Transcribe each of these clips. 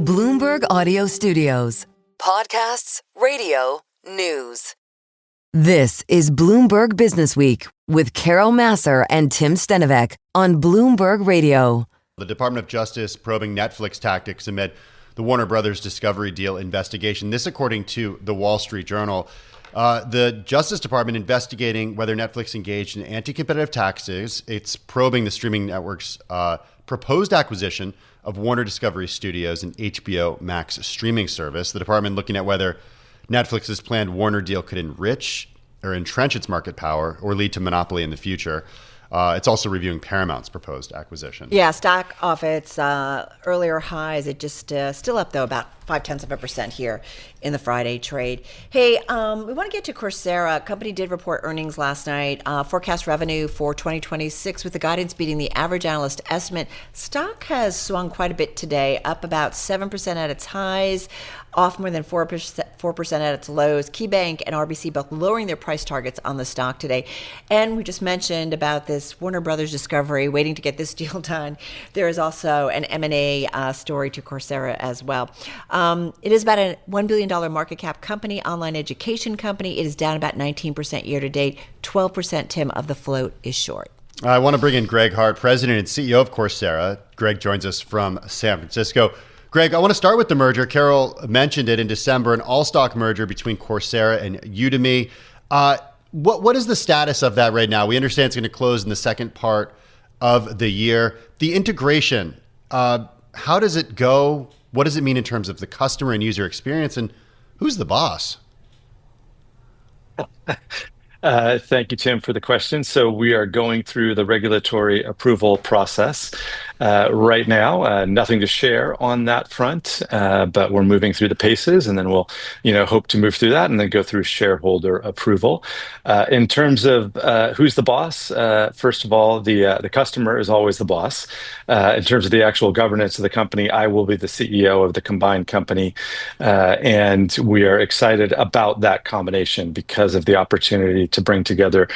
Bloomberg Audio Studios. Podcasts, radio, news. This is Bloomberg Businessweek with Carol Massar and Tim Stenovec on Bloomberg Radio. The Department of Justice probing Netflix tactics amid the Warner Brothers Discovery deal investigation. This, according to the Wall Street Journal. The Justice Department investigating whether Netflix engaged in anti-competitive tactics. It's probing the streaming network's proposed acquisition of Warner Discovery Studios and HBO Max streaming service. The department looking at whether Netflix's planned Warner deal could enrich or entrench its market power or lead to monopoly in the future. It's also reviewing Paramount's proposed acquisition. Yeah, stock off its earlier highs. It just still up, though, about 0.5% here in the Friday trade. Hey, we want to get to Coursera. Company did report earnings last night. Forecast revenue for 2026 with the guidance beating the average analyst estimate. Stock has swung quite a bit today, up about 7% at its highs, off more than 4% at its lows. KeyBank and RBC both lowering their price targets on the stock today. And we just mentioned about this Warner Brothers Discovery, waiting to get this deal done. There is also an M&A story to Coursera as well. It is about a $1 billion market cap company, online education company. It is down about 19% year to date. 12%, Tim, of the float is short. I want to bring in Greg Hart, president and CEO of Coursera. Greg joins us from San Francisco. Greg, I want to start with the merger. Carol mentioned it in December, an all-stock merger between Coursera and Udemy. What is the status of that right now? We understand it's going to close in the second part of the year. The integration, how does it go? What does it mean in terms of the customer and user experience? And who's the boss? Thank you, Tim, for the question. So we are going through the regulatory approval process right now. Nothing to share on that front, but we're moving through the paces, and then we'll, hope to move through that and then go through shareholder approval. In terms of who's the boss, first of all, the customer is always the boss. In terms of the actual governance of the company, I will be the CEO of the combined company, and we are excited about that combination because of the opportunity to bring together,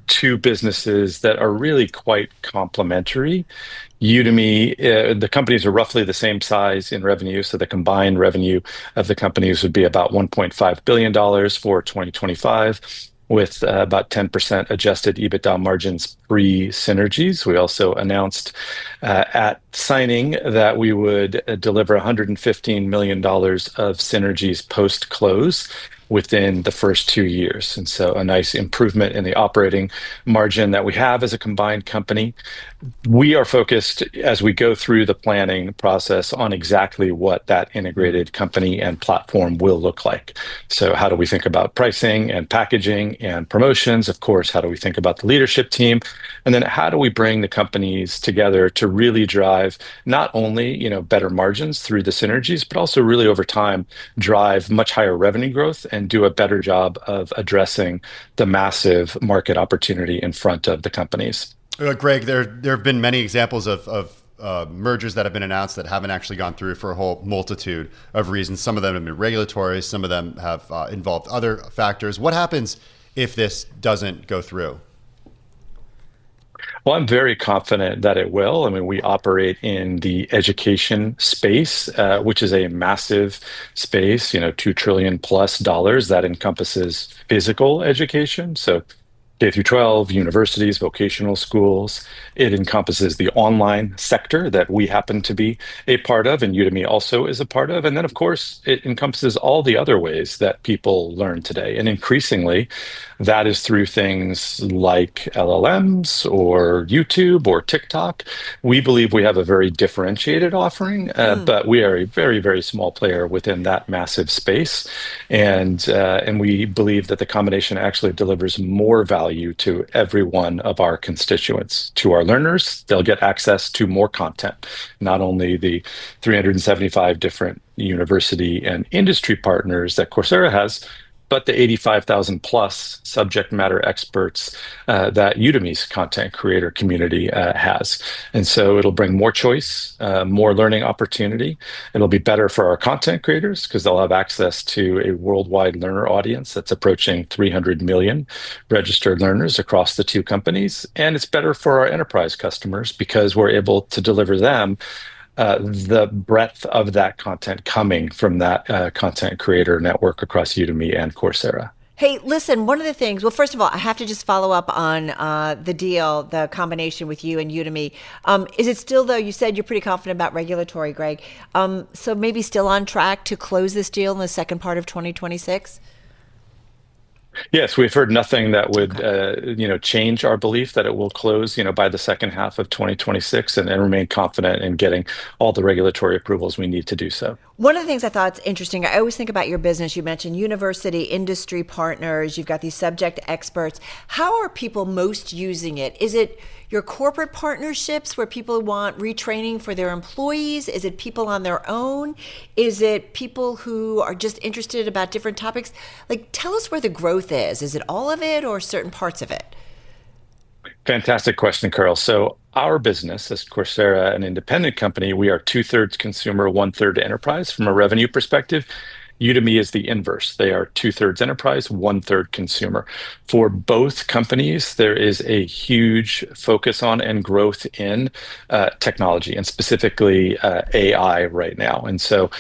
two businesses that are really quite complementary. Udemy, the companies are roughly the same size in revenue, so the combined revenue of the companies would be about $1.5 billion for 2025, with about 10% adjusted EBITDA margins pre-synergies. We also announced at signing that we would deliver $115 million of synergies post-close within the first 2 years. And so a nice improvement in the operating margin that we have as a combined company. We are focused as we go through the planning process on exactly what that integrated company and platform will look like. So how do we think about pricing and packaging and promotions? Of course, how do we think about the leadership team? And then how do we bring the companies together to really drive not only, better margins through the synergies, but also really over time drive much higher revenue growth and do a better job of addressing the massive market opportunity in front of the companies. Greg, there have been many examples of mergers that have been announced that haven't actually gone through for a whole multitude of reasons. Some of them have been regulatory. Some of them have involved other factors. What happens if this doesn't go through? Well, I'm very confident that it will. I mean, we operate in the education space, which is a massive space, $2 trillion plus that encompasses physical education. So K through 12, universities, vocational schools. It encompasses the online sector that we happen to be a part of, and Udemy also is a part of. And then, of course, it encompasses all the other ways that people learn today. And increasingly, that is through things like LLMs or YouTube or TikTok. We believe we have a very differentiated offering, but we are a very, very small player within that massive space. And we believe that the combination actually delivers more value to every one of our constituents. To our learners, they'll get access to more content, not only the 375 different university and industry partners that Coursera has, but the 85,000 plus subject matter experts that Udemy's content creator community has. And so it'll bring more choice, more learning opportunity. It'll be better for our content creators because they'll have access to a worldwide learner audience that's approaching 300 million registered learners across the two companies. And it's better for our enterprise customers because we're able to deliver them the breadth of that content coming from that content creator network across Udemy and Coursera. Hey, listen, one of the things, well, first of all, I have to just follow up on the deal, the combination with you and Udemy. Is it still, though, you said you're pretty confident about regulatory, Greg, so maybe still on track to close this deal in the second part of 2026? Yes, we've heard nothing that would, change our belief that it will close, by the second half of 2026, and remain confident in getting all the regulatory approvals we need to do so. One of the things I thought is interesting, I always think about your business. You mentioned university, industry partners, you've got these subject experts. How are people most using it? Is it your corporate partnerships where people want retraining for their employees? Is it people on their own? Is it people who are just interested about different topics? Like, tell us where the growth is. Is it all of it or certain parts of it? Fantastic question, Carl. So our business, as Coursera, an independent company, we are 2/3 consumer, 1/3 enterprise from a revenue perspective. Udemy is the inverse. They are 2/3 enterprise, 1/3 consumer. For both companies, there is a huge focus on and growth in technology, and specifically AI right now. And so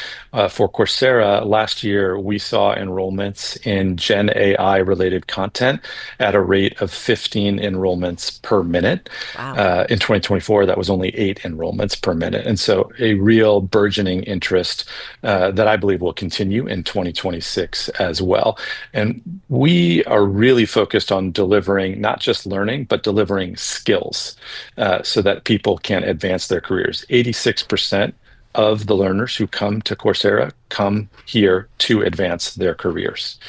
for Coursera, last year, we saw enrollments in Gen AI related content at a rate of 15 enrollments per minute. Wow. In 2024, that was only 8 enrollments per minute. And so a real burgeoning interest that I believe will continue in 2026 as well. And we are really focused on delivering not just learning, but delivering skills so that people can advance their careers. 86% of the learners who come to Coursera come here to advance their careers.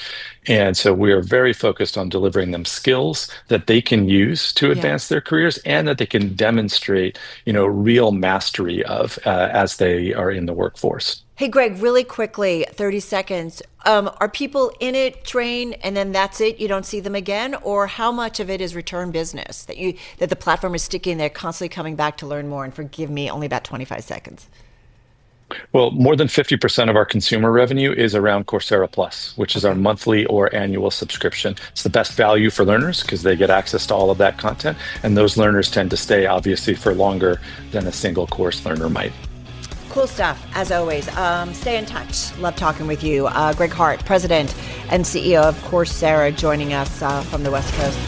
And so we are very focused on delivering them skills that they can use to advance their careers, and that they can demonstrate, real mastery of as they are in the workforce. Hey, Greg, really quickly, 30 seconds. Are people in it, train, and then that's it? You don't see them again? Or how much of it is return business that the platform is sticking there, constantly coming back to learn more? And forgive me, only about 25 seconds. Well, more than 50% of our consumer revenue is around Coursera Plus, which is our monthly or annual subscription. It's the best value for learners because they get access to all of that content. And those learners tend to stay, obviously, for longer than a single course learner might. Cool stuff, as always. Stay in touch. Love talking with you. Greg Hart, President and CEO of Coursera, joining us from the West Coast.